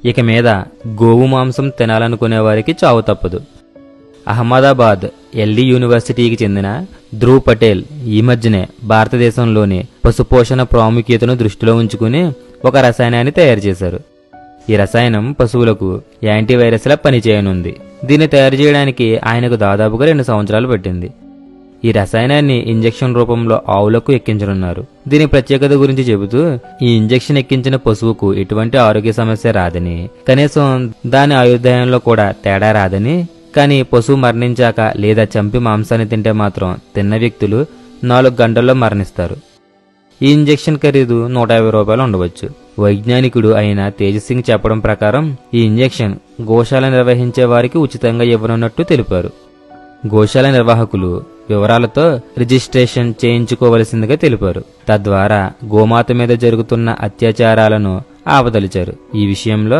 ఇక మీద గోవు మాంసం తినాలనుకునే వారికి చావు తప్పదు. అహ్మదాబాద్ ఎల్డీ యూనివర్సిటీకి చెందిన ధ్రువ్ పటేల్ ఈ మధ్యనే భారతదేశంలోని పశుపోషణ ప్రాముఖ్యతను దృష్టిలో ఉంచుకుని ఒక రసాయనాన్ని తయారు చేశారు. ఈ రసాయనం పశువులకు యాంటీవైరస్లా పనిచేయనుంది. దీన్ని తయారు చేయడానికి ఆయనకు దాదాపుగా 2 సంవత్సరాలు పట్టింది. ఈ రసాయనాన్ని ఇంజెక్షన్ రూపంలో ఆవులకు ఎక్కించనున్నారు. దీని ప్రత్యేకత గురించి చెబుతూ, ఈ ఇంజెక్షన్ ఎక్కించిన పశువుకు ఎటువంటి ఆరోగ్య సమస్య రాదని, కనీసం దాని ఆయుర్దాయంలో కూడా తేడా రాదని, కానీ పశువు మరణించాక లేదా చంపి మాంసాన్ని తింటే మాత్రం తిన్న వ్యక్తులు 4 గంటల్లో మరణిస్తారు. ఈ ఇంజెక్షన్ ఖరీదు 150 రూపాయలు ఉండవచ్చు. వైజ్ఞానికుడు అయిన తేజ్ సింగ్ చెప్పడం ప్రకారం ఈ ఇంజెక్షన్ గోశాల నిర్వహించే వారికి ఉచితంగా ఇవ్వనున్నట్టు తెలిపారు. గోశాల నిర్వాహకులు వివరాలతో రిజిస్ట్రేషన్ చేయించుకోవలసిందిగా తెలిపారు. తద్వారా గోమాత మీద జరుగుతున్న అత్యాచారాలను ఆపదలిచారు. ఈ విషయంలో